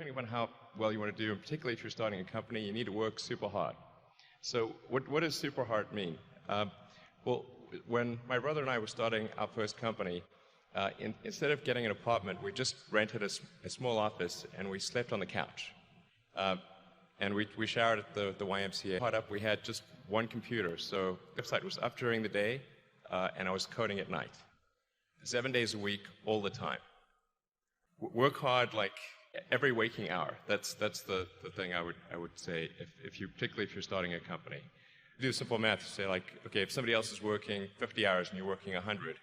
Depending on how well you want to do, and particularly if you're starting a company, you need to work super hard. So what does super hard mean? Well, when my brother and I were starting our first company, instead of getting an apartment, we just rented a small office and we slept on the couch. And we showered at the YMCA. Caught up, we had just one computer, so the website was up during the day, and I was coding at night. 7 days a week, all the time. Work hard like every waking hour. That's the thing I would say, particularly if you're starting a company. Do simple math, say like, okay, if somebody else is working 50 hours and you're working 100,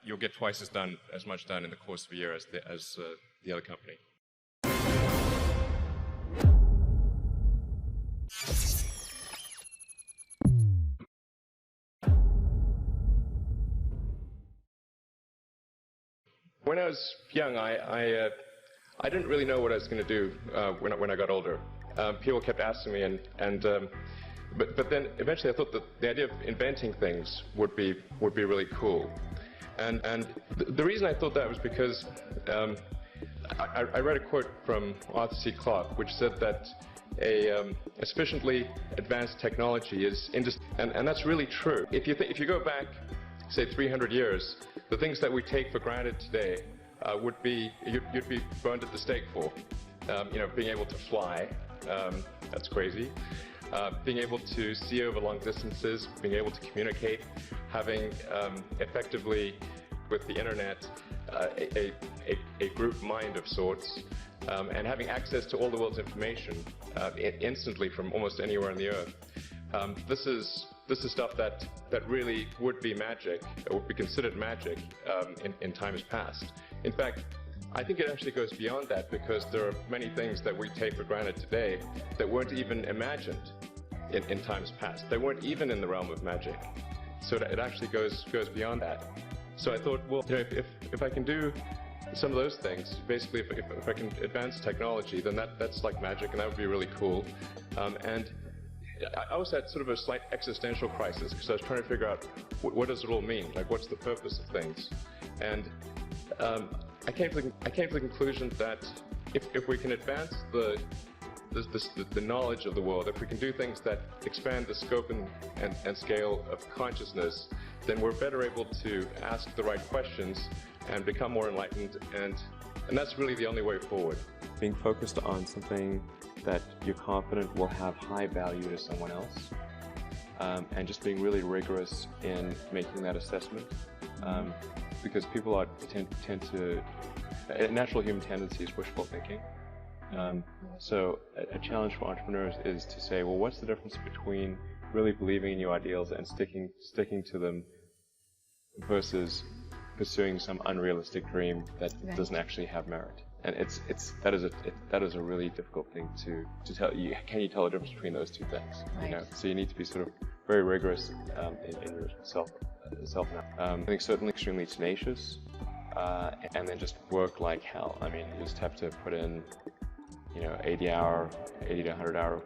you'll get twice as much done in the course of a year as the other company. When I was young, I didn't really know what I was going to do when I got older. People kept asking me, but then eventually I thought that the idea of inventing things would be really cool. And the reason I thought that was because I read a quote from Arthur C. Clarke, which said that a sufficiently advanced technology is and that's really true. If you go back, say 300 years, the things that we take for granted today you'd be burned at the stake for. Being able to fly, that's crazy. Being able to see over long distances, being able to communicate, having effectively with the internet a group mind of sorts, and having access to all the world's information instantly from almost anywhere on the earth. This is stuff that really would be magic, or would be considered magic in times past. In fact, I think it actually goes beyond that, because there are many things that we take for granted today that weren't even imagined in times past. They weren't even in the realm of magic. So it actually goes beyond that. So I thought, well, if I can do some of those things, basically if I can advance technology, then that's like magic, and that would be really cool. And I also had sort of a slight existential crisis, because I was trying to figure out what does it all mean? Like, what's the purpose of things? And I came to the conclusion that if we can advance the knowledge of the world, if we can do things that expand the scope and scale of consciousness, then we're better able to ask the right questions and become more enlightened, and that's really the only way forward. Being focused on something that you're confident will have high value to someone else, and just being really rigorous in making that assessment, because people tend to, a natural human tendency is wishful thinking. So a challenge for entrepreneurs is to say, well, what's the difference between really believing in your ideals and sticking to them versus pursuing some unrealistic dream that doesn't actually have merit? And that is a really difficult thing to tell. Can you tell the difference between those two things? Right. So you need to be sort of very rigorous in your self. I think certainly extremely tenacious, and then just work like hell. I mean, you just have to put in 80 to 100 hour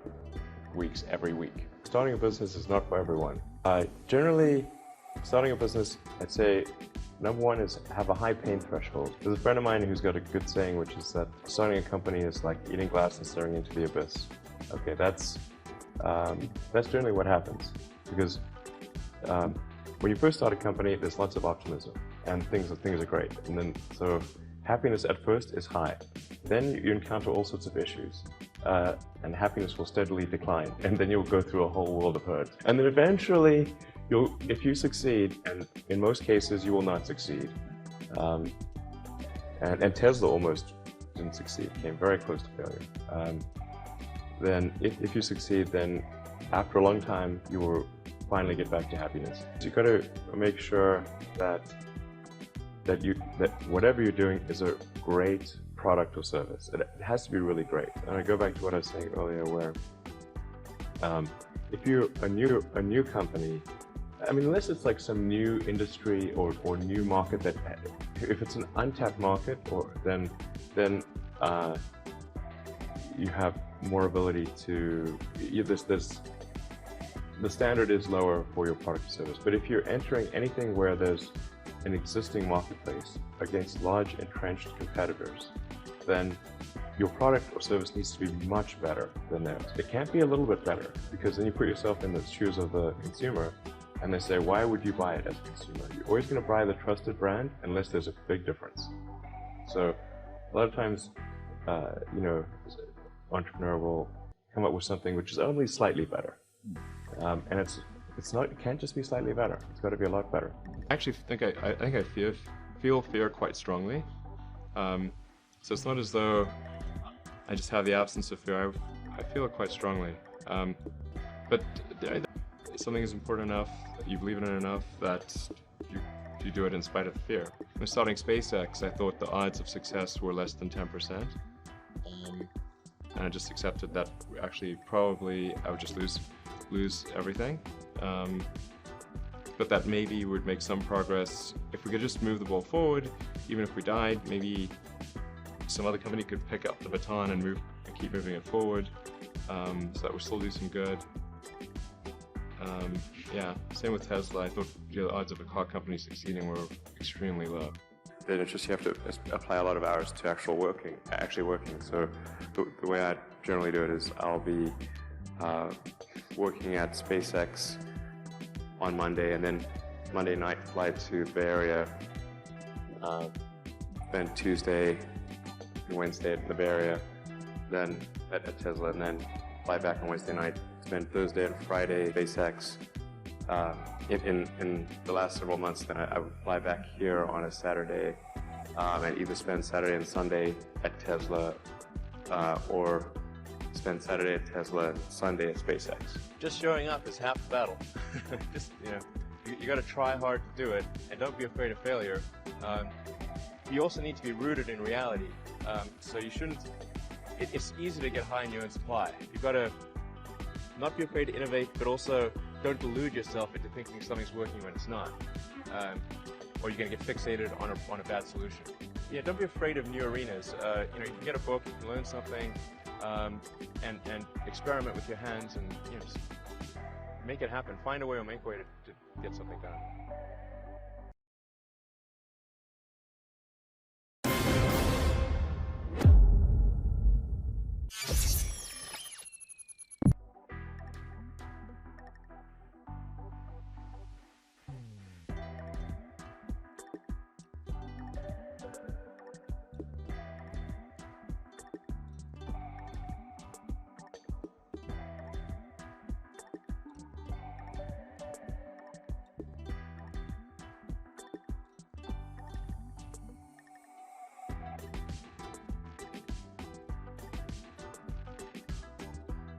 weeks every week. Starting a business is not for everyone. Generally, starting a business, I'd say, number one is have a high pain threshold. There's a friend of mine who's got a good saying, which is that starting a company is like eating glass and staring into the abyss. Okay, that's generally what happens, because when you first start a company, there's lots of optimism and things are great, and then so happiness at first is high. Then you encounter all sorts of issues, and happiness will steadily decline, and then you'll go through a whole world of hurt, and then eventually if you succeed, and in most cases you will not succeed, and Tesla almost didn't succeed, came very close to failure. Then if you succeed, then after a long time you will finally get back to happiness. So you've got to make sure that whatever you're doing is a great product or service. It has to be really great. And I go back to what I was saying earlier, where if you're a new company, I mean, unless it's like some new industry or new market that, if it's an untapped market, then you have more ability to, the standard is lower for your product or service. But if you're entering anything where there's an existing marketplace against large entrenched competitors, then your product or service needs to be much better than theirs. It can't be a little bit better, because then you put yourself in the shoes of the consumer and they say, why would you buy it as a consumer? You're always going to buy the trusted brand unless there's a big difference. So a lot of times, you know, an entrepreneur will come up with something which is only slightly better. And it's not, it can't just be slightly better. It's got to be a lot better. I actually think I feel fear quite strongly. So it's not as though I just have the absence of fear. I feel it quite strongly. But something is important enough, you believe in it enough, that you do it in spite of the fear. When starting SpaceX, I thought the odds of success were less than 10%. And I just accepted that actually probably I would just lose everything. But that maybe we'd make some progress. If we could just move the ball forward, even if we died, maybe some other company could pick up the baton and keep moving it forward, so that we'll still do some good. Yeah, same with Tesla. I thought the odds of a car company succeeding were extremely low. Then it's just you have to apply a lot of hours to actually working. So the way I generally do it is I'll be working at SpaceX on Monday, and then Monday night fly to the Bay Area, then Tuesday and Wednesday in the Bay Area, then at Tesla, and then fly back on Wednesday night, spend Thursday and Friday SpaceX. In the last several months, then I would fly back here on a Saturday, and either spend Saturday and Sunday at Tesla, or spend Saturday at Tesla and Sunday at SpaceX. Just showing up is half the battle. Just, you know, you got to try hard to do it, and don't be afraid of failure. You also need to be rooted in reality. So you shouldn't. It's easy to get high in your own supply. You've got to not be afraid to innovate, but also don't delude yourself into thinking something's working when it's not, or you're going to get fixated on a bad solution. Yeah, don't be afraid of new arenas. You know, you can get a book, you can learn something, and experiment with your hands, and you know, just make it happen. Find a way or make a way to get something done.